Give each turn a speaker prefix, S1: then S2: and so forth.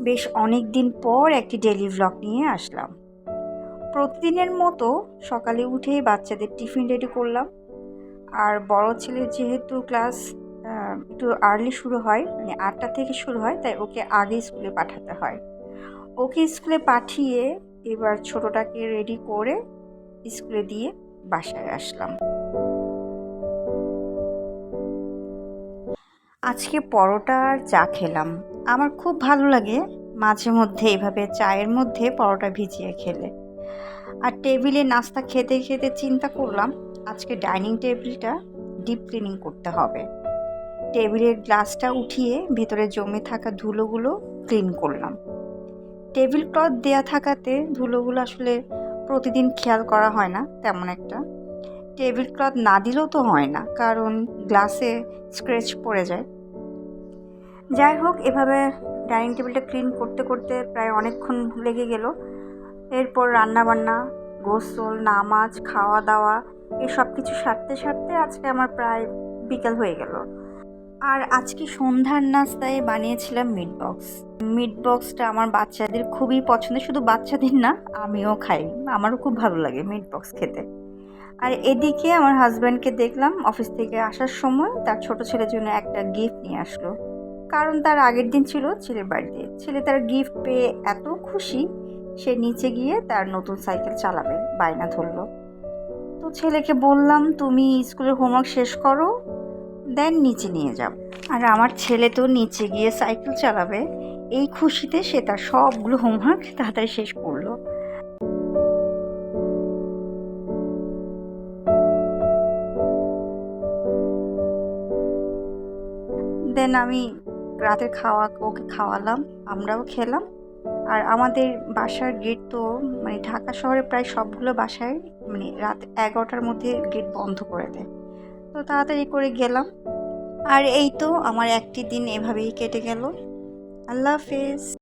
S1: বেশ অনেক দিন পর একটি ডেইলি ভ্লগ নিয়ে আসলাম। প্রতিদিনের মতো সকালে উঠেই বাচ্চাদের টিফিন রেডি করলাম। আর বড় ছেলের যেহেতু ক্লাস একটু আর্লি শুরু হয়, মানে 8টা থেকে শুরু হয়, তাই ওকে আগে স্কুলে পাঠাতে হয়। ওকে স্কুলে পাঠিয়ে এবার ছোটটাকে রেডি করে স্কুলে দিয়ে বাসায় আসলাম। আজকে পরোটা আর চা খেলাম। আমার খুব ভালো লাগে মাঝে মধ্যে এভাবে চায়ের মধ্যে পরোটা ভিজিয়ে খেলে। আর টেবিলে নাস্তা খেতে খেতে চিন্তা করলাম আজকে ডাইনিং টেবিলটা ডিপ ক্লিনিং করতে হবে। টেবিলের গ্লাসটা উঠিয়ে ভেতরে জমে থাকা ধুলোগুলো ক্লিন করলাম। টেবিল ক্লথ দেয়া থাকাতে ধুলোগুলো আসলে প্রতিদিন খেয়াল করা হয় না তেমন একটা। টেবিল ক্লথ না দিলেও তো হয় না, কারণ গ্লাসে স্ক্র্যাচ পড়ে যায়। যাই হোক, এভাবে ডাইনিং টেবিলটা ক্লিন করতে করতে প্রায় অনেকক্ষণ লেগে গেল। এরপর রান্নাবান্না, গোসল, নামাজ, খাওয়া দাওয়া সব কিছু সারতে সারতে আজকে আমার প্রায় বিকেল হয়ে গেল। আর আজকে সন্ধ্যার নাস্তায় বানিয়েছিলাম মিট বক্স। মিট বক্সটা আমার বাচ্চাদের খুবই পছন্দের, শুধু বাচ্চাদের না, আমিও খাই। আমারও খুব ভালো লাগে মিট বক্স খেতে। আর এদিকে আমার হাজব্যান্ডকে দেখলাম অফিস থেকে আসার সময় তার ছোট ছেলের জন্য একটা গিফট নিয়ে আসলো, কারণ তার আগের দিন ছিল ছেলের বার্থডে। ছেলে তার গিফট পেয়ে এত খুশি, সে নিচে গিয়ে তার নতুন সাইকেল চালাবে বায়না ধরলো। তো ছেলেকে বললাম, তুমি স্কুলের হোমওয়ার্ক শেষ করো, দেন নিচে নিয়ে যাও। আর আমার ছেলে তো নিচে গিয়ে সাইকেল চালাবে, এই খুশিতে সে তার সবগুলো হোমওয়ার্ক তাড়াতাড়ি শেষ করলো। দেন আমি রাতের খাওয়া ওকে খাওয়ালাম, আমরাও খেলাম। আর আমাদের বাসার গেট তো, মানে ঢাকা শহরে প্রায় সবগুলো বাসায় মানে রাত 11টার মধ্যে গেট বন্ধ করে দেয়। তো তাড়াতাড়ি করে গেলাম। আর এই তো আমার একটি দিন এভাবেই কেটে গেল। আল্লাহ হাফেজ।